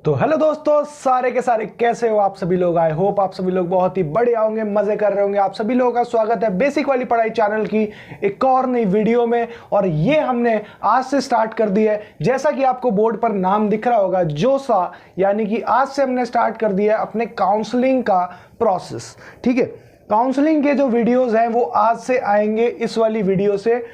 तो हेलो दोस्तों, सारे के सारे कैसे हो आप सभी लोग। आई होप आप सभी लोग बहुत ही बढ़िया होंगे, मजे कर रहे होंगे। आप सभी लोगों का स्वागत है बेसिक वाली पढ़ाई चैनल की एक और नई वीडियो में। और ये हमने आज से स्टार्ट कर दी है। जैसा कि आपको बोर्ड पर नाम दिख रहा होगा, जोसा, यानी कि आज से हमने स्टार्ट कर दिया है अपने काउंसलिंग का प्रोसेस। ठीक है, काउंसलिंग के जो वीडियोज हैं वो आज से आएंगे इस वाली वीडियो से।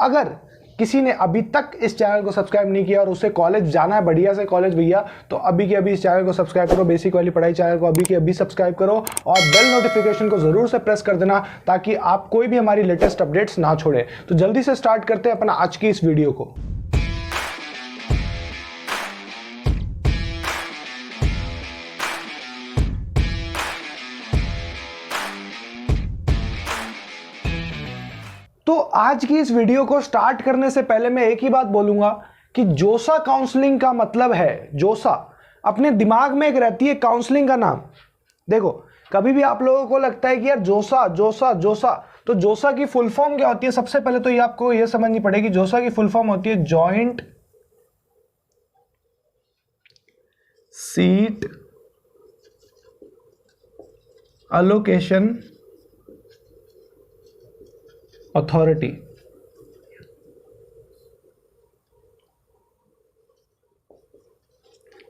अगर किसी ने अभी तक इस चैनल को सब्सक्राइब नहीं किया और उसे कॉलेज जाना है, बढ़िया से कॉलेज भैया, तो अभी के अभी इस चैनल को सब्सक्राइब करो। बेसिक वाली पढ़ाई चैनल को अभी के अभी सब्सक्राइब करो और बेल नोटिफिकेशन को जरूर से प्रेस कर देना ताकि आप कोई भी हमारी लेटेस्ट अपडेट्स ना छोड़े। तो जल्दी से स्टार्ट करते हैं अपना आज की इस वीडियो को। तो आज की इस वीडियो को स्टार्ट करने से पहले मैं एक ही बात बोलूंगा कि जोसा काउंसलिंग का मतलब है, जोसा अपने दिमाग में एक रहती है काउंसलिंग का नाम। देखो, कभी भी आप लोगों को लगता है कि यार जोसा जोसा जोसा, तो जोसा की फुल फॉर्म क्या होती है? सबसे पहले तो ये आपको ये समझनी पड़ेगी, जोसा की फुल फॉर्म होती है जॉइंट सीट अलोकेशन अथॉरिटी।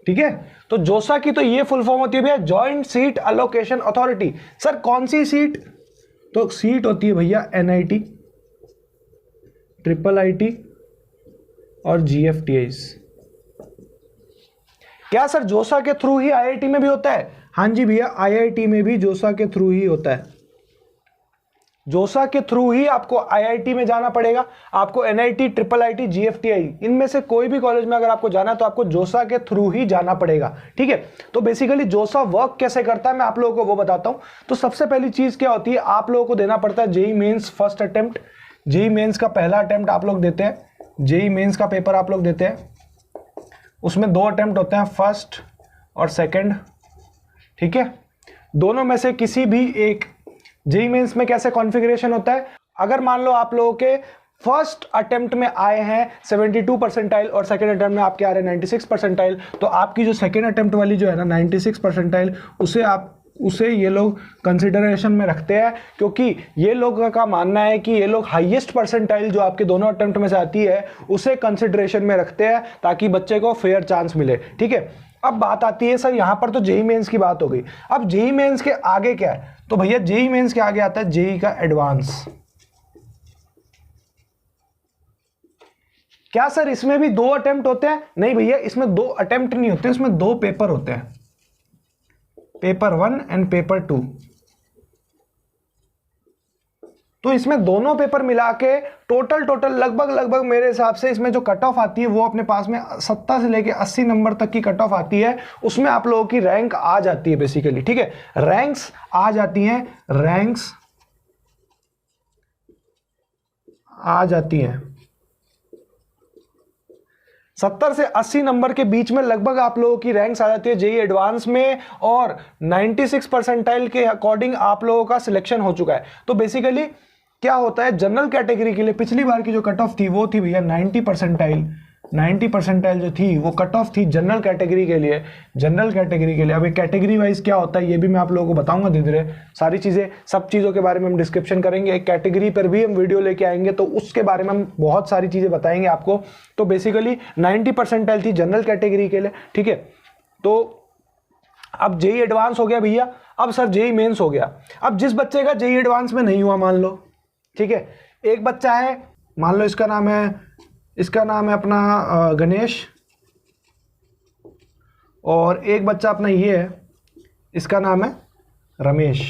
ठीक है, तो जोसा की तो ये फुल फॉर्म होती है भैया joint seat allocation authority. Sir कौन सी सीट? तो सीट होती है भैया एनआईटी, ट्रिपल आईटी और जीएफटीआईज। क्या सर जोसा के थ्रू ही आईआईटी में भी होता है? हाँ जी भैया, आईआईटी में भी जोसा के थ्रू ही होता है। जोसा के थ्रू ही आपको आईआईटी में जाना पड़ेगा। आपको एनआईटी, ट्रिपल आईटी, जीएफटीआई, इनमें से कोई भी कॉलेज में अगर आपको जाना है तो आपको जोसा के थ्रू ही जाना पड़ेगा। ठीक है, तो बेसिकली जोसा वर्क कैसे करता है मैं आप लोगों को वो बताता हूं। तो सबसे पहली चीज क्या होती है, आप लोगों को देना पड़ता है JEE Mains first attempt. JEE Mains का पहला अटेम्प्ट आप लोग देते हैं। जेईई मेंस का पेपर आप लोग देते हैं, उसमें 2 अटेम्प्ट होते हैं, फर्स्ट और सेकेंड। ठीक है, दोनों में से किसी भी एक। जेईई मेंस में कैसे कॉन्फ़िगरेशन होता है, अगर मान लो आप लोगों के फर्स्ट अटेम्प्ट में आए हैं 72 परसेंटाइल और सेकेंड अटेम्प्ट में आपके आ रहे हैं 96 परसेंटाइल, तो आपकी जो सेकेंड अटेम्प्ट वाली जो है ना 96 परसेंटाइल, उसे ये लोग कंसिडरेशन में रखते हैं, क्योंकि ये लोगों का मानना है कि ये लोग हाईएस्ट परसेंटाइल जो आपके दोनों अटेम्प्ट में से आती है उसे कंसिडरेशन में रखते हैं ताकि बच्चे को फेयर चांस मिले। ठीक है, अब बात आती है सर यहां पर तो जेईई मेंस की बात हो गई, अब जेईई मेंस के आगे क्या है? तो भैया जेईई मेंस के आगे आता है जेईई का एडवांस। क्या सर इसमें भी 2 अटेम्प्ट होते हैं? नहीं भैया, इसमें 2 अटेम्प्ट नहीं होते, इसमें 2 पेपर होते हैं, पेपर 1 एंड पेपर 2। तो इसमें दोनों पेपर मिला के टोटल लगभग मेरे हिसाब से इसमें जो कट ऑफ आती है वो अपने पास में 70 से लेके 80 नंबर तक की कट ऑफ आती है। उसमें आप लोगों की रैंक आ जाती है बेसिकली। ठीक है, रैंक्स आ जाती हैं, रैंक्स आ जाती हैं 70 से 80 नंबर के बीच में लगभग आप लोगों की रैंक्स आ जाती है जेईई एडवांस में, और 96 परसेंटाइल के अकॉर्डिंग आप लोगों का सिलेक्शन हो चुका है। तो बेसिकली क्या होता है, जनरल कैटेगरी के लिए पिछली बार की जो कट ऑफ थी वो थी भैया 90 परसेंटाइल। 90 परसेंटाइल जो थी वो कट ऑफ थी जनरल कैटेगरी के लिए। जनरल कैटेगरी के लिए अब एक कैटेगरी वाइज क्या होता है ये भी मैं आप लोगों को बताऊंगा धीरे धीरे। सारी चीज़ें, सब चीज़ों के बारे में हम डिस्क्रिप्शन करेंगे, एक कैटेगरी पर भी हम वीडियो लेके आएंगे तो उसके बारे में हम बहुत सारी चीज़ें बताएंगे आपको। तो बेसिकली 90 परसेंटाइल थी जनरल कैटेगरी के लिए। ठीक है, तो अब जेईई एडवांस हो गया भैया, अब सर जेईई मेंस हो गया। अब जिस बच्चे का जेईई एडवांस में नहीं हुआ, मान लो, ठीक है, एक बच्चा है, मान लो इसका नाम है अपना गणेश, और एक बच्चा अपना ये है, इसका नाम है रमेश।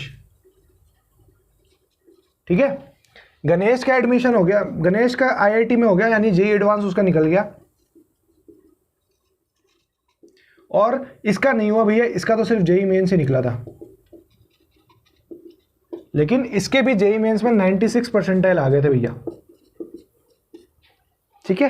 ठीक है, गणेश का एडमिशन हो गया, गणेश का आईआईटी में हो गया, यानी जेईई एडवांस उसका निकल गया, और इसका नहीं हुआ भैया, इसका तो सिर्फ जेईई मेंस से निकला था, लेकिन इसके भी जेईई मेंस में 96 परसेंटाइल आ गए थे भैया। ठीक है,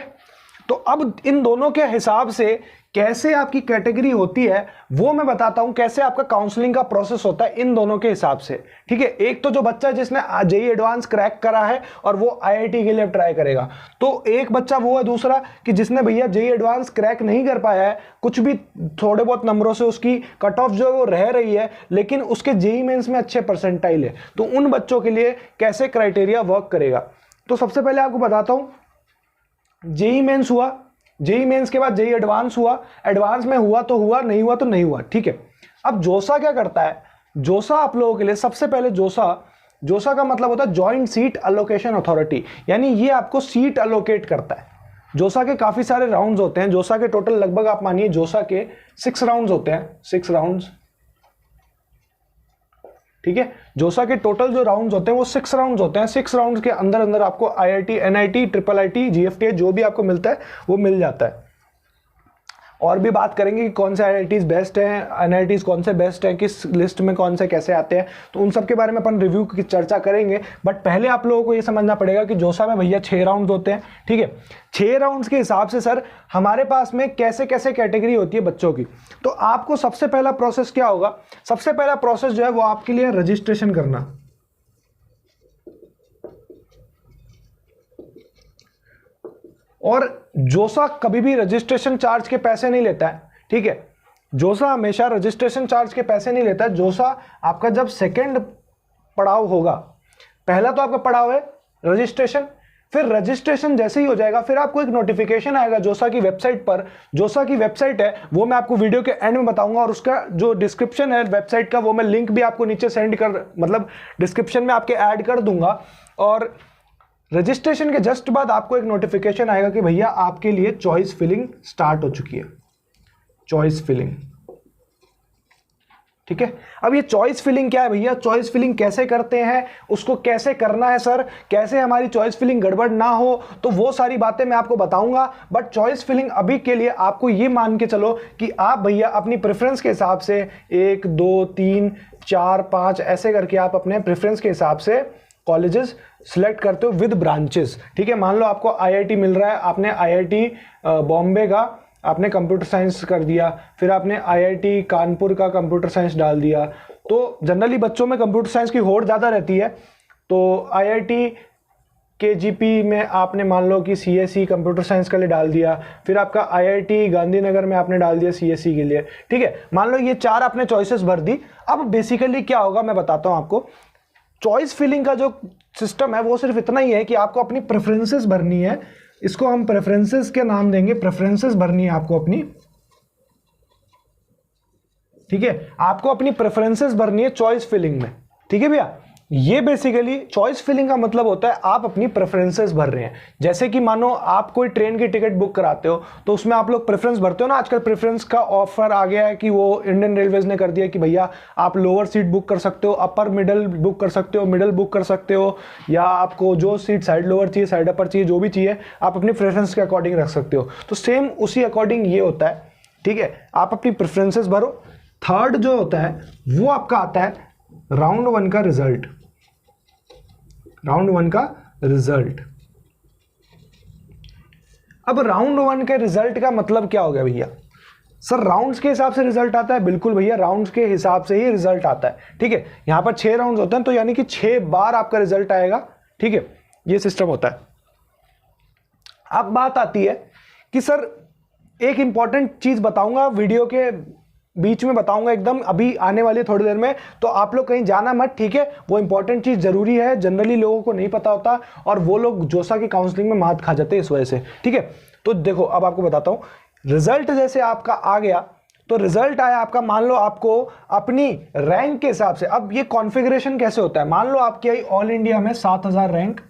तो अब इन दोनों के हिसाब से कैसे आपकी कैटेगरी होती है वो मैं बताता हूं, कैसे आपका काउंसलिंग का प्रोसेस होता है इन दोनों के हिसाब से, ठीक है। एक तो जो बच्चा जिसने जेईई एडवांस क्रैक करा है और वो आईआईटी के लिए ट्राई करेगा, तो एक बच्चा वो है। दूसरा कि जिसने भैया जेईई एडवांस क्रैक नहीं कर पाया है, कुछ भी थोड़े बहुत नंबरों से उसकी कट ऑफ जो है वो रह रही है, लेकिन उसके जेईई मेंस में अच्छे परसेंटाइल है, तो उन बच्चों के लिए कैसे क्राइटेरिया वर्क करेगा। तो सबसे पहले आपको बताता हूं, जेईई मेंस हुआ, जेईई मेंस के बाद जेईई एडवांस हुआ, एडवांस में हुआ तो हुआ, नहीं हुआ तो नहीं हुआ, ठीक है। अब जोसा क्या करता है, जोसा आप लोगों के लिए सबसे पहले जोसा का मतलब होता है जॉइंट सीट अलोकेशन अथॉरिटी, यानी ये आपको सीट अलोकेट करता है। जोसा के काफी सारे राउंड्स होते हैं, जोसा के टोटल लगभग आप मानिए जोसा के 6 राउंड्स होते हैं, 6 राउंड्स, ठीक है। जोसा के टोटल जो राउंड्स होते हैं वो 6 राउंड्स होते हैं। 6 राउंड्स के अंदर अंदर आपको आईआईटी, एनआईटी, ट्रिपल आईटी, जीएफटी जो भी आपको मिलता है वो मिल जाता है। और भी बात करेंगे कि कौन से आईआईटीज बेस्ट हैं, एनआईटीज कौन से बेस्ट हैं, किस लिस्ट में कौन से कैसे आते हैं, तो उन सब के बारे में अपन रिव्यू की चर्चा करेंगे। बट पहले आप लोगों को ये समझना पड़ेगा कि जोसा में भैया 6 राउंड होते हैं, ठीक है। 6 राउंड्स के हिसाब से सर हमारे पास में कैसे कैसे कैटेगरी होती है बच्चों की। तो आपको सबसे पहला प्रोसेस क्या होगा, सबसे पहला प्रोसेस जो है वो आपके लिए रजिस्ट्रेशन करना। और जोसा कभी भी रजिस्ट्रेशन चार्ज के पैसे नहीं लेता है, ठीक है। जोसा हमेशा रजिस्ट्रेशन चार्ज के पैसे नहीं लेता है। जोसा आपका जब सेकंड पड़ाव होगा, पहला तो आपका पड़ाव है रजिस्ट्रेशन, फिर रजिस्ट्रेशन जैसे ही हो जाएगा फिर आपको एक नोटिफिकेशन आएगा जोसा की वेबसाइट पर। जोसा की वेबसाइट है वो मैं आपको वीडियो के एंड में बताऊंगा, और उसका जो डिस्क्रिप्शन है वेबसाइट का वो मैं लिंक भी आपको नीचे सेंड कर, मतलब डिस्क्रिप्शन में आपके ऐड कर दूंगा। और रजिस्ट्रेशन के जस्ट बाद आपको एक नोटिफिकेशन आएगा कि भैया आपके लिए चॉइस फिलिंग स्टार्ट हो चुकी है, चॉइस फिलिंग, ठीक है। अब ये चॉइस फिलिंग क्या है भैया, चॉइस फिलिंग कैसे करते हैं, उसको कैसे करना है सर, कैसे हमारी चॉइस फिलिंग गड़बड़ ना हो, तो वो सारी बातें मैं आपको बताऊंगा। बट चॉइस फिलिंग अभी के लिए आपको ये मान के चलो कि आप भैया अपनी प्रेफरेंस के हिसाब से 1 2 3 4 5 ऐसे करके आप अपने प्रेफरेंस के हिसाब से कॉलेजेस सिलेक्ट करते हो विद ब्रांचेस, ठीक है। मान लो आपको आईआईटी मिल रहा है, आपने आईआईटी बॉम्बे का आपने कंप्यूटर साइंस कर दिया, फिर आपने आईआईटी कानपुर का कंप्यूटर साइंस डाल दिया। तो जनरली बच्चों में कंप्यूटर साइंस की होड़ ज़्यादा रहती है, तो आईआईटी केजीपी में आपने मान लो कि सीएसई कंप्यूटर साइंस के लिए डाल दिया, फिर आपका आईआईटी गांधीनगर में आपने डाल दिया सीएसई के लिए, ठीक है। मान लो ये 4 आपने चॉइसेस भर दी। अब बेसिकली क्या होगा मैं बताता हूँ आपको। चॉइस फिलिंग का जो सिस्टम है वो सिर्फ इतना ही है कि आपको अपनी प्रेफरेंसेस भरनी है, इसको हम प्रेफरेंसेस के नाम देंगे, प्रेफरेंसेस भरनी है आपको अपनी, ठीक है। आपको अपनी प्रेफरेंसेस भरनी है चॉइस फिलिंग में, ठीक है भैया। ये बेसिकली चॉइस फिलिंग का मतलब होता है आप अपनी प्रेफरेंसेस भर रहे हैं। जैसे कि मानो आप कोई ट्रेन की टिकट बुक कराते हो तो उसमें आप लोग प्रेफरेंस भरते हो ना। आजकल प्रेफरेंस का ऑफर आ गया है कि वो इंडियन रेलवेज ने कर दिया कि भैया आप लोअर सीट बुक कर सकते हो, अपर मिडल बुक कर सकते हो, मिडल बुक कर सकते हो, या आपको जो सीट साइड लोअर चाहिए, साइड अपर चाहिए, जो भी चाहिए आप अपनी प्रेफरेंस के अकॉर्डिंग रख सकते हो। तो सेम उसी अकॉर्डिंग ये होता है, ठीक है। आप अपनी प्रेफरेंसेस भरो। थर्ड जो होता है वो आपका आता है राउंड 1 का रिजल्ट, राउंड 1 का रिजल्ट। अब राउंड 1 के रिजल्ट का मतलब क्या हो गया भैया, सर राउंड्स के हिसाब से रिजल्ट आता है। बिल्कुल भैया, राउंड्स के हिसाब से ही रिजल्ट आता है, ठीक है। यहां पर 6 राउंड्स होते हैं, तो यानी कि 6 बार आपका रिजल्ट आएगा, ठीक है। ये सिस्टम होता है। अब बात आती है कि सर एक इंपॉर्टेंट चीज बताऊंगा, वीडियो के बीच में बताऊंगा एकदम, अभी आने वाली थोड़ी देर में, तो आप लोग कहीं जाना मत, ठीक है। वो इंपॉर्टेंट चीज जरूरी है, जनरली लोगों को नहीं पता होता और वो लोग जोसा की काउंसलिंग में मात खा जाते हैं इस वजह से, ठीक है। तो देखो अब आपको बताता हूं। रिजल्ट जैसे आपका आ गया, तो रिजल्ट आया आपका, मान लो आपको अपनी रैंक के हिसाब से। अब ये कॉन्फ़िगरेशन कैसे होता है, मान लो आपकी आई ऑल इंडिया में 7000 रैंक,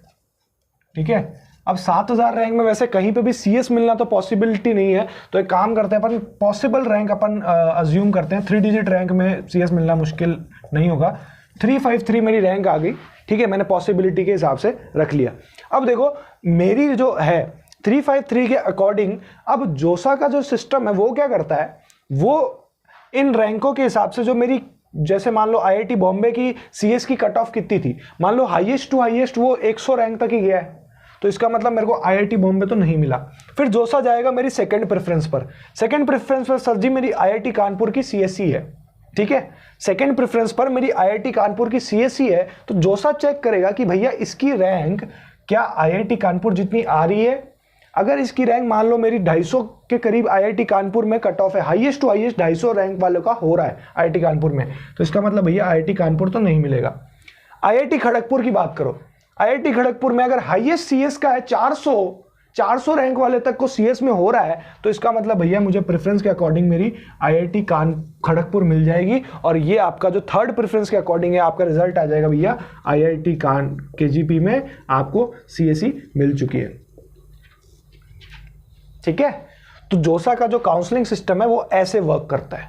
ठीक है। अब 7000 रैंक में वैसे कहीं पे भी सीएस मिलना तो पॉसिबिलिटी नहीं है, तो एक काम करते हैं अपन, पॉसिबल रैंक अपन अज्यूम करते हैं। 3 डिजिट रैंक में सीएस मिलना मुश्किल नहीं होगा। 353 मेरी रैंक आ गई, ठीक है, मैंने पॉसिबिलिटी के हिसाब से रख लिया। अब देखो मेरी जो है 353 के अकॉर्डिंग, अब जोसा का जो सिस्टम है वो क्या करता है, वो इन रैंकों के हिसाब से जो मेरी, जैसे मान लो आईआईटी बॉम्बे की सीएस की कट ऑफ कितनी थी, मान लो हाईएस्ट टू हाईएस्ट वो 100 रैंक तक ही गया है, तो इसका मतलब मेरे को IIT बॉम्बे तो नहीं मिला। फिर जोसा जाएगा मेरी सेकंड प्रेफरेंस पर। सेकंड प्रेफरेंस पर सर जी मेरी IIT कानपुर की CSE है, ठीक है। सेकंड प्रेफरेंस पर मेरी IIT कानपुर की CSE है, तो जोसा चेक करेगा कि भैया इसकी रैंक क्या IIT कानपुर जितनी आ रही है। अगर इसकी रैंक मान लो मेरी 250 के करीब IIT कानपुर में कट ऑफ है, हाईएस्ट टू हाईएस्ट 250 रैंक वालों का हो रहा है IIT कानपुर में, तो इसका मतलब भैया IIT कानपुर तो नहीं मिलेगा। IIT खड़गपुर की बात करो, IIT खड़गपुर में अगर हाईएस्ट CS का है 400 रैंक वाले तक को CS में हो रहा है, तो इसका मतलब भैया मुझे प्रेफरेंस के अकॉर्डिंग मेरी IIT खड़गपुर मिल जाएगी। और ये आपका जो थर्ड प्रेफरेंस के अकॉर्डिंग है आपका रिजल्ट आ जाएगा भैया IIT KGP में आपको CSE मिल चुकी है, ठीक है। तो जोसा का जो काउंसलिंग सिस्टम है वो ऐसे वर्क करता है,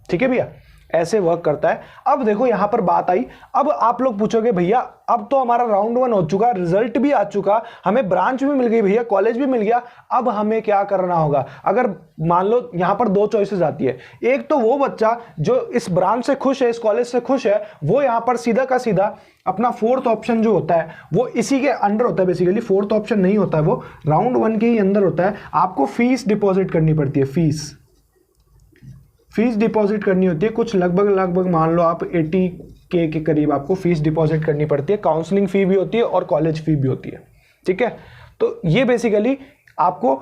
ठीक है भैया, ऐसे वर्क करता है। अब देखो यहां पर बात आई, अब आप लोग पूछोगे भैया अब तो हमारा राउंड 1 हो चुका, रिजल्ट भी आ चुका, हमें ब्रांच भी मिल गई भैया, कॉलेज भी मिल गया, अब हमें क्या करना होगा। अगर मान लो यहां पर 2 चॉइसेस आती है, एक तो वो बच्चा जो इस ब्रांच से खुश है, इस कॉलेज से खुश है, वो यहां पर सीधा का सीधा अपना फोर्थ ऑप्शन जो होता है वो इसी के अंडर होता है। बेसिकली फोर्थ ऑप्शन नहीं होता है, वो राउंड 1 के ही अंदर होता है। आपको फीस डिपॉजिट करनी पड़ती है, फीस डिपॉजिट करनी होती है कुछ लगभग मान लो आप 80K के करीब आपको फीस डिपॉजिट करनी पड़ती है। काउंसलिंग फी भी होती है और कॉलेज फी भी होती है, ठीक है। तो ये बेसिकली आपको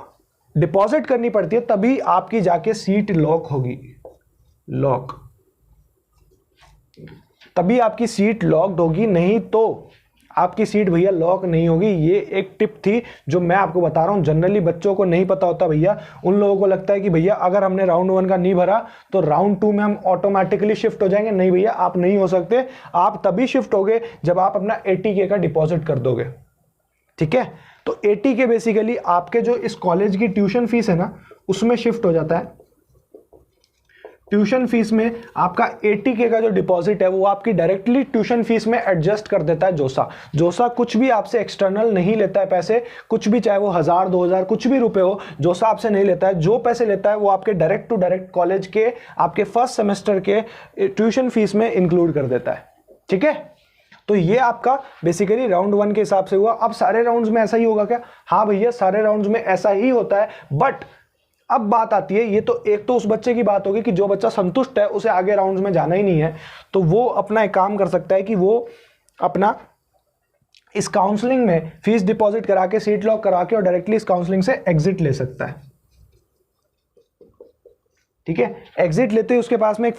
डिपॉजिट करनी पड़ती है, तभी आपकी जाके सीट लॉक होगी, तभी आपकी सीट लॉक्ड होगी, नहीं तो आपकी सीट भैया लॉक नहीं होगी। ये एक टिप थी जो मैं आपको बता रहा हूं, जनरली बच्चों को नहीं पता होता भैया। उन लोगों को लगता है कि भैया अगर हमने राउंड 1 का नहीं भरा तो राउंड 2 में हम ऑटोमेटिकली शिफ्ट हो जाएंगे। नहीं भैया, आप नहीं हो सकते, आप तभी शिफ्ट होगे जब आप अपना 80K का डिपॉजिट कर दोगे, ठीक है। तो 80K बेसिकली आपके जो इस कॉलेज की ट्यूशन फीस है ना उसमें शिफ्ट हो जाता है। ट्यूशन फीस में आपका 80K का जो डिपॉजिट है वो आपकी डायरेक्टली ट्यूशन फीस में एडजस्ट कर देता है जोसा कुछ भी आपसे एक्सटर्नल नहीं लेता है पैसे, कुछ भी, चाहे वो 1000 2000 कुछ भी रुपए हो, जोसा आपसे नहीं लेता है। जो पैसे लेता है वो आपके डायरेक्ट टू डायरेक्ट कॉलेज के आपके फर्स्ट सेमेस्टर के ट्यूशन फीस में इंक्लूड कर देता है, ठीक है। तो ये आपका बेसिकली राउंड 1 के हिसाब से हुआ। अब सारे राउंड्स में ऐसा ही होगा क्या? हाँ भैया, सारे राउंड्स में ऐसा ही होता है। बट अब बात आती है, ये तो एक तो उस बच्चे की बात होगी कि जो बच्चा संतुष्ट है, उसे आगे राउंड्स में जाना ही नहीं है, तो वो अपना एक काम कर सकता है कि वो अपना इस काउंसलिंग में फीस डिपॉजिट करा के, सीट लॉक करा के और डायरेक्टली इस काउंसलिंग से एग्जिट ले सकता है, ठीक है। एग्जिट लेते ही उसके पास में एक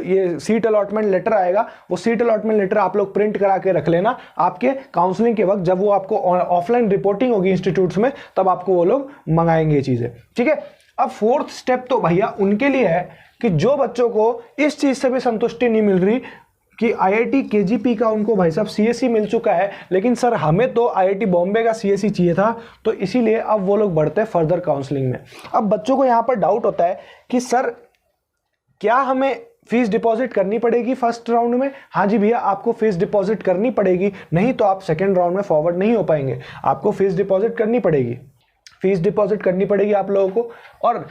ये सीट अलॉटमेंट लेटर आएगा। वो सीट अलॉटमेंट लेटर आप लोग प्रिंट करा के रख लेना। आपके काउंसलिंग के वक्त जब वो आपको ऑफलाइन रिपोर्टिंग होगी इंस्टीट्यूट्स में, तब आपको वो लोग मंगाएंगे ये चीजें, ठीक है। अब फोर्थ स्टेप तो भैया उनके लिए है कि जो बच्चों को इस चीज से भी संतुष्टि नहीं मिल रही कि IIT KGP का उनको भाई साहब CSE मिल चुका है, लेकिन सर हमें तो IIT बॉम्बे का CSE चाहिए था, तो इसीलिए अब वो लोग बढ़ते हैं फर्दर काउंसलिंग में। अब बच्चों को यहाँ पर डाउट होता है कि सर क्या हमें फीस डिपॉजिट करनी पड़ेगी फर्स्ट राउंड में? हाँ जी भैया, आपको फीस डिपॉजिट करनी पड़ेगी, नहीं तो आप सेकेंड राउंड में फॉरवर्ड नहीं हो पाएंगे। आपको फीस डिपॉजिट करनी पड़ेगी, फीस डिपॉजिट करनी पड़ेगी आप लोगों को। और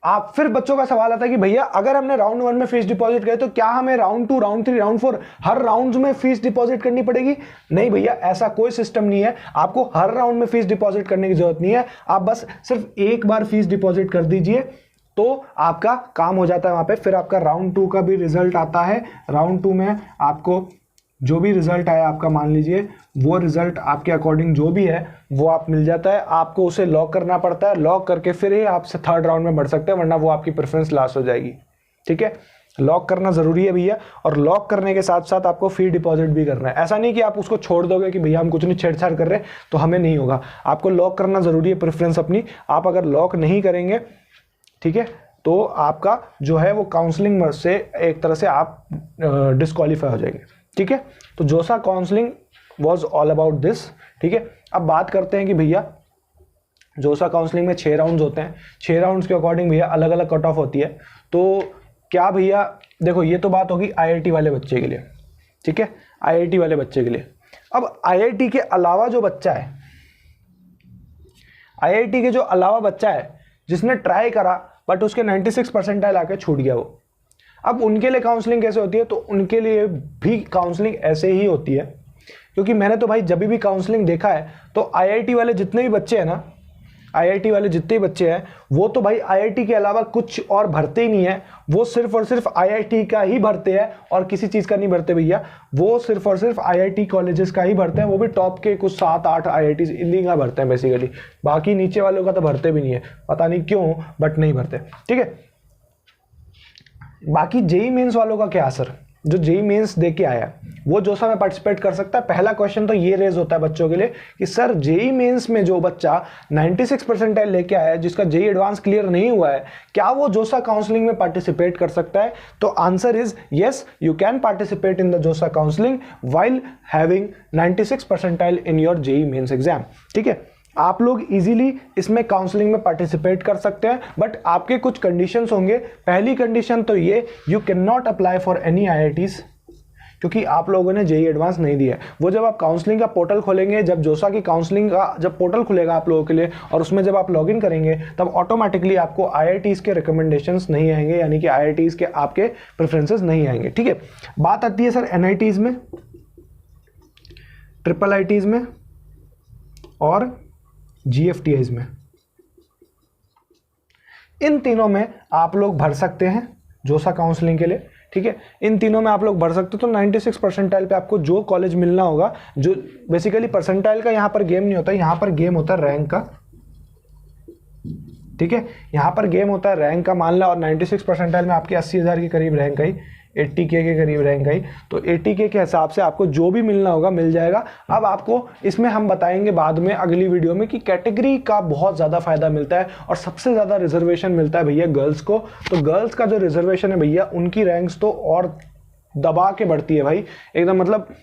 आप फिर बच्चों का सवाल आता है कि भैया अगर हमने राउंड 1 में फीस डिपॉजिट करे तो क्या हमें राउंड 2, राउंड 3, राउंड 4 हर राउंड में फीस डिपॉजिट करनी पड़ेगी? नहीं भैया, ऐसा कोई सिस्टम नहीं है। आपको हर राउंड में फीस डिपॉजिट करने की जरूरत नहीं है। आप बस सिर्फ एक बार फीस डिपॉजिट कर दीजिए तो आपका काम हो जाता है वहां पे। फिर आपका राउंड 2 का भी रिजल्ट आता है। राउंड 2 में आपको जो भी रिजल्ट आया आपका, मान लीजिए वो रिजल्ट आपके अकॉर्डिंग जो भी है वो आप मिल जाता है। आपको उसे लॉक करना पड़ता है, लॉक करके फिर ही आप थर्ड राउंड में बढ़ सकते हैं, वरना वो आपकी प्रेफरेंस लास्ट हो जाएगी, ठीक है। लॉक करना जरूरी है भैया, और लॉक करने के साथ साथ आपको फी डिपॉजिट भी करना है। ऐसा नहीं कि आप उसको छोड़ दोगे कि भैया हम कुछ नहीं छेड़छाड़ कर रहे तो हमें नहीं होगा। आपको लॉक करना जरूरी है प्रेफरेंस अपनी। आप अगर लॉक नहीं करेंगे, ठीक है, तो आपका जो है वो काउंसलिंग से एक तरह से आप डिस्क्वालीफाई हो जाएंगे, ठीक है। तो जोसा counselling was all about this, ठीक है। अब बात करते हैं कि भैया जोसा काउंसलिंग में 6 राउंड्स होते हैं। 6 राउंड्स के अकॉर्डिंग भैया अलग अलग कट ऑफ होती है। तो क्या भैया, देखो ये तो बात होगी IIT वाले बच्चे के लिए, ठीक है, IIT वाले बच्चे के लिए। अब IIT के अलावा जो बच्चा है, IIT के जो अलावा बच्चा है जिसने ट्राई करा बट उसके 96 परसेंटाइल आके छूट गया वो, अब उनके लिए काउंसलिंग कैसे होती है? तो उनके लिए भी काउंसलिंग ऐसे ही होती है क्योंकि मैंने तो भाई जब भी काउंसलिंग देखा है तो आईआईटी वाले जितने भी बच्चे हैं ना, आईआईटी वाले जितने भी बच्चे हैं वो तो भाई आईआईटी के अलावा कुछ और भरते ही नहीं है, वो सिर्फ और सिर्फ आईआईटी का ही भरते हैं और किसी चीज़ का नहीं भरते भैया। वो सिर्फ और सिर्फ आईआईटी कॉलेजेस का ही भरते हैं, वो भी टॉप के कुछ 7-8 आईआईटी इन्हीं का भरते हैं बेसिकली, बाकी नीचे वालों का तो भरते भी नहीं है, पता नहीं क्यों बट नहीं भरते। ठीक है, बाकी जेई मेंस वालों का क्या असर, जो जेई मेंस दे के आया वो जोसा में पार्टिसिपेट कर सकता है। पहला क्वेश्चन तो ये रेज होता है बच्चों के लिए कि सर जेई मेंस में जो बच्चा 96 परसेंटाइल लेके आया है, जिसका जेई एडवांस क्लियर नहीं हुआ है, क्या वो जोसा काउंसलिंग में पार्टिसिपेट कर सकता है? तो answer is yes, you can participate in the JoSAA counselling while having 96 percentile in your JEE Mains exam. ठीक है, आप लोग इजीली इसमें काउंसलिंग में पार्टिसिपेट कर सकते हैं, बट आपके कुछ कंडीशंस होंगे। पहली कंडीशन तो ये, you can not apply for any IITs, क्योंकि आप लोगों ने जेई एडवांस नहीं दिया है। वो जब आप काउंसलिंग का पोर्टल खोलेंगे, जब जोसा की काउंसलिंग का जब पोर्टल खुलेगा आप लोगों के लिए और उसमें जब आप लॉगिन करेंगे तब ऑटोमेटिकली आपको आईआईटीज के रिकमेंडेशंस नहीं आएंगे, यानी कि आईआईटीज के आपके प्रेफरेंसेस नहीं आएंगे। ठीक है, बात आती है सर एनआईटीज में, ट्रिपल आईटीज में और जीएफटीआईज में। इन तीनों में आप लोग भर सकते हैं जोसा काउंसलिंग के लिए। ठीक है, इन तीनों में आप लोग भर सकते हो। तो 96 परसेंटाइल पे आपको जो कॉलेज मिलना होगा, जो बेसिकली परसेंटाइल का यहाँ पर गेम नहीं होता, यहाँ पर गेम होता है रैंक का। ठीक है, यहाँ पर गेम होता है रैंक का, मान ला, और 96 परसेंटाइल में आपके 80,000 के करीब रैंक आई, 80K के करीब रैंक आई, तो 80K के हिसाब से आपको जो भी मिलना होगा मिल जाएगा। अब आपको इसमें हम बताएंगे बाद में अगली वीडियो में कि कैटेगरी का बहुत ज़्यादा फायदा मिलता है और सबसे ज़्यादा रिजर्वेशन मिलता है भैया गर्ल्स को। तो गर्ल्स का जो रिजर्वेशन है भैया, उनकी रैंक्स तो और दबा के बढ़ती है भाई एकदम, मतलब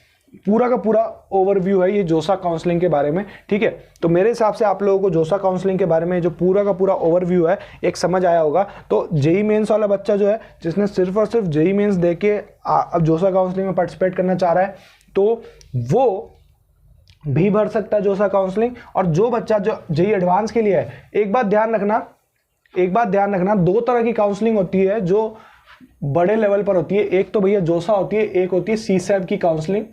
पूरा का पूरा ओवरव्यू है ये जोसा काउंसलिंग के बारे में। ठीक है, तो मेरे हिसाब से आप लोगों को जोसा काउंसलिंग के बारे में जो पूरा का पूरा ओवरव्यू है एक समझ आया होगा। तो जेई मेंस वाला बच्चा जो है, जिसने सिर्फ और सिर्फ जेई मेंस दे के अब जोसा काउंसलिंग में पार्टिसिपेट करना चाह रहा है, तो वो भी भर सकता है जोसा काउंसलिंग। और जो बच्चा जो जेई एडवांस के लिए है, एक बात ध्यान रखना, दो तरह की काउंसलिंग होती है जो बड़े लेवल पर होती है। एक तो भैया जोसा होती है, एक होती है सीसैब की काउंसलिंग।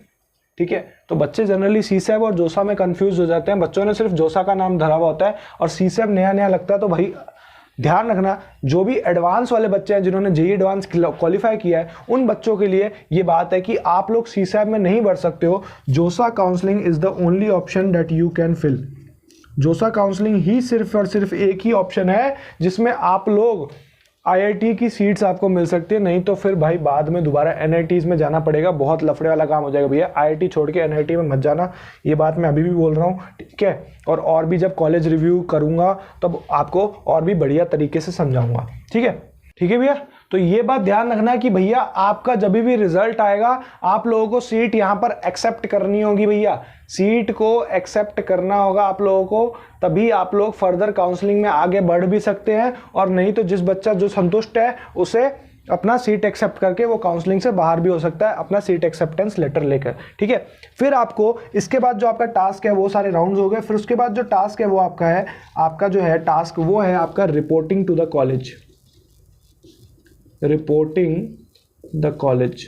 ठीक है, तो बच्चे जनरली सीसैब और जोसा में कंफ्यूज हो जाते हैं। बच्चों ने सिर्फ जोसा का नाम धरा हुआ होता है और सीसैब नया नया लगता है। तो भाई ध्यान रखना, जो भी एडवांस वाले बच्चे हैं जिन्होंने जेई एडवांस क्वालिफाई किया है, उन बच्चों के लिए ये बात है कि आप लोग सीसैब में नहीं भर सकते हो। JoSAA counselling is the only option that you can fill. JoSAA counselling ही सिर्फ और सिर्फ एक ही ऑप्शन है जिसमें आप लोग आईआईटी की सीट्स आपको मिल सकती है, नहीं तो फिर भाई बाद में दोबारा एनआईटीज में जाना पड़ेगा, बहुत लफड़े वाला काम हो जाएगा भैया। आईआईटी छोड़ के एनआईटी में मत जाना, ये बात मैं अभी भी बोल रहा हूँ। ठीक है, और भी जब कॉलेज रिव्यू करूँगा तब आपको और भी बढ़िया तरीके से समझाऊंगा। ठीक है भैया, तो ये बात ध्यान रखना कि भैया आपका जब भी रिजल्ट आएगा आप लोगों को सीट यहाँ पर एक्सेप्ट करनी होगी भैया, सीट को एक्सेप्ट करना होगा आप लोगों को, तभी आप लोग फर्दर काउंसलिंग में आगे बढ़ भी सकते हैं। और नहीं तो जिस बच्चा जो संतुष्ट है उसे अपना सीट एक्सेप्ट करके वो काउंसलिंग से बाहर भी हो सकता है अपना सीट एक्सेप्टेंस लेटर लेकर। ठीक है, फिर आपको इसके बाद जो आपका टास्क है वो सारे राउंड्स हो गए। फिर उसके बाद जो टास्क है वो आपका जो है टास्क वो है आपका reporting to the college, reporting the college.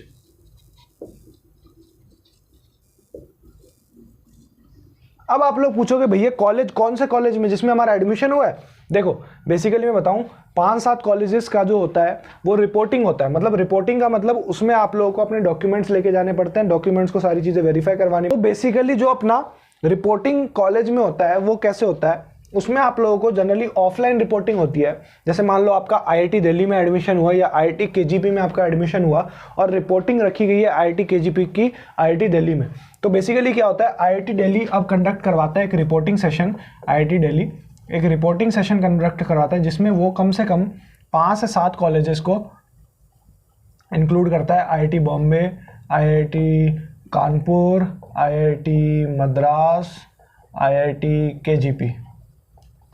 अब आप लोग पूछोगे भैया कॉलेज कौन से कॉलेज में जिसमें हमारा एडमिशन हुआ है? देखो बेसिकली मैं बताऊं, 5-7 कॉलेजेस का जो होता है वो रिपोर्टिंग होता है। मतलब रिपोर्टिंग का मतलब उसमें आप लोगों को अपने डॉक्यूमेंट्स लेके जाने पड़ते हैं, डॉक्यूमेंट्स को सारी चीजें वेरीफाई करवानी। तो बेसिकली जो अपना रिपोर्टिंग कॉलेज में होता है वो कैसे होता है, उसमें आप लोगों को जनरली ऑफलाइन रिपोर्टिंग होती है। जैसे मान लो आपका आईआईटी दिल्ली में एडमिशन हुआ या आईआईटी केजीपी में आपका एडमिशन हुआ और रिपोर्टिंग रखी गई है आईआईटी केजीपी की आईआईटी दिल्ली में। तो बेसिकली क्या होता है, आईआईटी दिल्ली अब कंडक्ट करवाता है एक रिपोर्टिंग सेशन, आईआईटी दिल्ली एक रिपोर्टिंग सेशन कंडक्ट करवाता है जिसमें वो कम से कम 5 से 7 कॉलेजेस को इंक्लूड करता है। IIT Bombay, IIT Kanpur, IIT Madras, IIT KGP.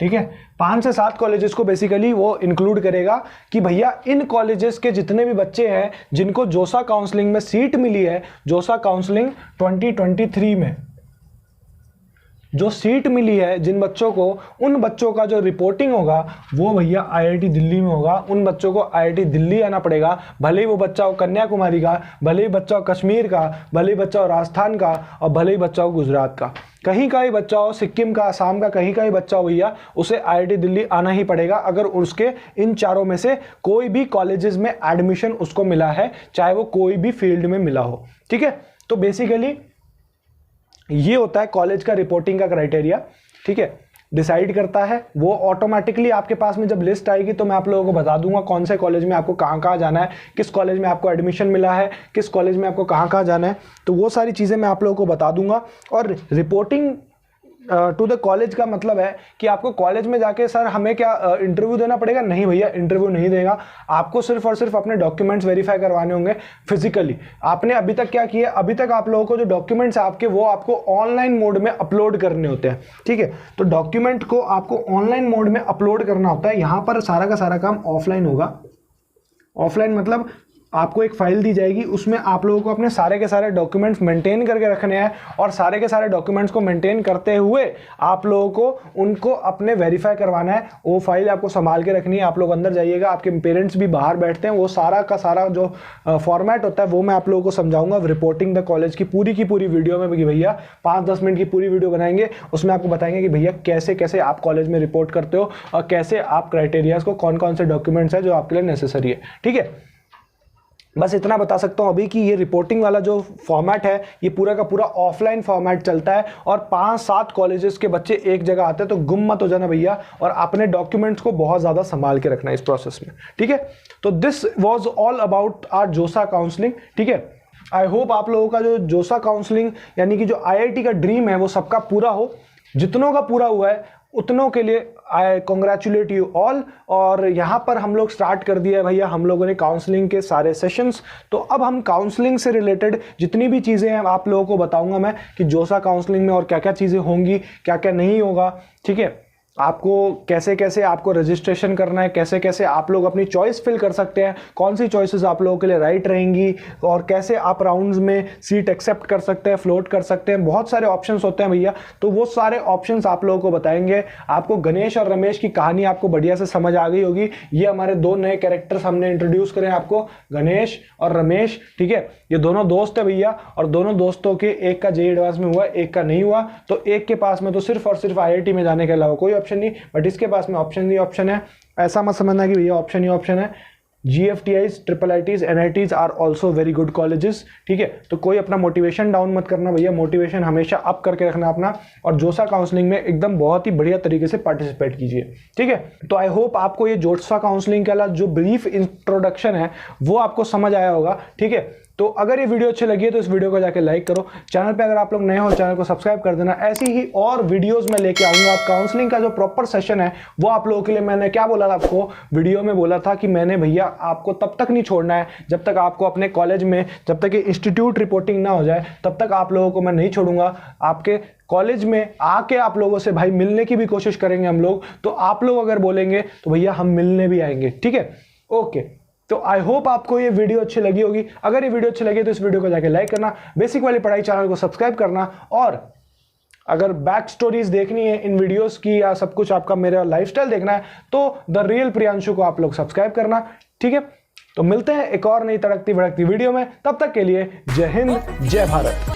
ठीक है, 5 से 7 कॉलेजेस को बेसिकली वो इंक्लूड करेगा कि भैया इन कॉलेजेस के जितने भी बच्चे हैं जिनको जोसा काउंसलिंग में सीट मिली है, जोसा काउंसलिंग 2023 में, जो सीट मिली है जिन बच्चों को, उन बच्चों का जो रिपोर्टिंग होगा वो भैया आईआईटी दिल्ली में होगा। उन बच्चों को आईआईटी दिल्ली आना पड़ेगा, भले ही वो बच्चा हो कन्याकुमारी का, भले ही बच्चा हो कश्मीर का, भले ही बच्चा हो राजस्थान का, और भले ही बच्चा हो गुजरात का, कहीं का ही बच्चा हो, सिक्किम का, असम का, कहीं का ही बच्चा हो भैया, उसे आईआईटी दिल्ली आना ही पड़ेगा अगर उसके इन चारों में से कोई भी कॉलेजेस में एडमिशन उसको मिला है, चाहे वो कोई भी फील्ड में मिला हो। ठीक है, तो बेसिकली ये होता है कॉलेज का रिपोर्टिंग का क्राइटेरिया। ठीक है, डिसाइड करता है वो ऑटोमेटिकली। आपके पास में जब लिस्ट आएगी तो मैं आप लोगों को बता दूंगा कौन से कॉलेज में आपको कहाँ कहाँ जाना है, किस कॉलेज में आपको एडमिशन मिला है, किस कॉलेज में आपको कहाँ कहाँ जाना है, तो वो सारी चीज़ें मैं आप लोगों को बता दूंगा। और रिपोर्टिंग टू द कॉलेज का मतलब है कि आपको कॉलेज में जाके सर हमें क्या इंटरव्यू देना पड़ेगा? नहीं भैया, इंटरव्यू नहीं देगा। आपको सिर्फ और सिर्फ अपने डॉक्यूमेंट्स वेरीफाई करवाने होंगे फिजिकली। आपने अभी तक क्या किया? अभी तक आप लोगों को जो डॉक्यूमेंट्स है आपके, वो आपको ऑनलाइन मोड में अपलोड करने होते हैं। ठीक है, तो डॉक्यूमेंट को आपको ऑनलाइन मोड में अपलोड करना होता है। यहाँ पर सारा का सारा काम ऑफलाइन होगा। ऑफलाइन मतलब आपको एक फाइल दी जाएगी, उसमें आप लोगों को अपने सारे के सारे डॉक्यूमेंट्स मेंटेन करके रखने हैं, और सारे के सारे डॉक्यूमेंट्स को मेंटेन करते हुए आप लोगों को उनको अपने वेरीफाई करवाना है। वो फाइल आपको संभाल के रखनी है। आप लोग अंदर जाइएगा, आपके पेरेंट्स भी बाहर बैठते हैं, वो सारा का सारा जो फॉर्मेट होता है वो मैं आप लोगों को समझाऊंगा रिपोर्टिंग द कॉलेज की पूरी वीडियो में। कि भैया 5-10 मिनट की पूरी वीडियो बनाएंगे, उसमें आपको बताएंगे कि भैया कैसे कैसे आप कॉलेज में रिपोर्ट करते हो और कैसे आप क्राइटेरियाज को, कौन कौन से डॉक्यूमेंट्स हैं जो आपके लिए नेसेसरी है। ठीक है, बस इतना बता सकता हूं अभी कि ये रिपोर्टिंग वाला जो फॉर्मेट है ये पूरा का पूरा ऑफलाइन फॉर्मेट चलता है, और 5-7 कॉलेजेस के बच्चे एक जगह आते हैं। तो गुम मत हो जाना भैया, और अपने डॉक्यूमेंट्स को बहुत ज़्यादा संभाल के रखना है इस प्रोसेस में। ठीक है, तो this was all about our JoSAA counselling. ठीक है, आई होप आप लोगों का जो जोसा काउंसलिंग यानी कि जो आईआईटी का ड्रीम है वो सबका पूरा हो। जितनों का पूरा हुआ है उतनों के लिए आई कॉन्ग्रेचुलेट यू ऑल। और यहाँ पर हम लोग स्टार्ट कर दिया है भैया हम लोगों ने काउंसलिंग के सारे सेशंस। तो अब हम काउंसलिंग से रिलेटेड जितनी भी चीज़ें हैं आप लोगों को बताऊंगा मैं कि जोसा काउंसलिंग में और क्या क्या चीज़ें होंगी, क्या क्या नहीं होगा। ठीक है, आपको कैसे कैसे आपको रजिस्ट्रेशन करना है, कैसे कैसे आप लोग अपनी चॉइस फिल कर सकते हैं, कौन सी चॉइसेस आप लोगों के लिए राइट रहेंगी, और कैसे आप राउंड्स में सीट एक्सेप्ट कर सकते हैं, फ्लोट कर सकते हैं। बहुत सारे ऑप्शंस होते हैं भैया, तो वो सारे ऑप्शंस आप लोगों को बताएंगे। आपको गणेश और रमेश की कहानी आपको बढ़िया से समझ आ गई होगी। ये हमारे 2 नए कैरेक्टर्स हमने इंट्रोड्यूस करे आपको, गणेश और रमेश। ठीक है, ये दोनों दोस्त है भैया, और दोनों दोस्तों के एक का जेईई एडवांस में हुआ, एक का नहीं हुआ। तो एक के पास में तो सिर्फ और सिर्फ आईआईटी में जाने के अलावा कोई ऑप्शन नहीं, बट इसके पास में ऑप्शन ही ऑप्शन है। ऐसा मत समझना कि भैया ऑप्शन ही ऑप्शन है। GFTIs, IIITs, NITs are also very good colleges. ठीक है, तो कोई अपना मोटिवेशन डाउन मत करना भैया, मोटिवेशन हमेशा अप करके रखना अपना, और जोसा काउंसलिंग में एकदम बहुत ही बढ़िया तरीके से पार्टिसिपेट कीजिए। ठीक है, तो आई होप आपको ये जोसा काउंसलिंग का जो ब्रीफ इंट्रोडक्शन है वो आपको समझ आया होगा। ठीक है, तो अगर ये वीडियो अच्छी लगी है तो इस वीडियो को जाके लाइक करो। चैनल पे अगर आप लोग नए हो चैनल को सब्सक्राइब कर देना। ऐसी ही और वीडियोस में लेके आऊंगा। काउंसलिंग का जो प्रॉपर सेशन है वो आप लोगों के लिए, मैंने क्या बोला था आपको वीडियो में, बोला था कि मैंने भैया आपको तब तक नहीं छोड़ना है जब तक आपको अपने कॉलेज में, जब तक ये इंस्टीट्यूट रिपोर्टिंग ना हो जाए तब तक आप लोगों को मैं नहीं छोड़ूंगा। आपके कॉलेज में आके आप लोगों से भाई मिलने की भी कोशिश करेंगे हम लोग। तो आप लोग अगर बोलेंगे तो भैया हम मिलने भी आएंगे। ठीक है, ओके। तो आई होप आपको ये वीडियो अच्छी लगी होगी। अगर ये वीडियो अच्छी लगी तो इस वीडियो को जाके लाइक करना, बेसिक वाली पढ़ाई चैनल को सब्सक्राइब करना, और अगर बैक स्टोरीज देखनी है इन वीडियोस की या सब कुछ आपका मेरा लाइफस्टाइल देखना है तो द रियल प्रियांशु को आप लोग सब्सक्राइब करना। ठीक है, तो मिलते हैं एक और नई तड़कती भड़कती वीडियो में। तब तक के लिए जय हिंद, जय भारत।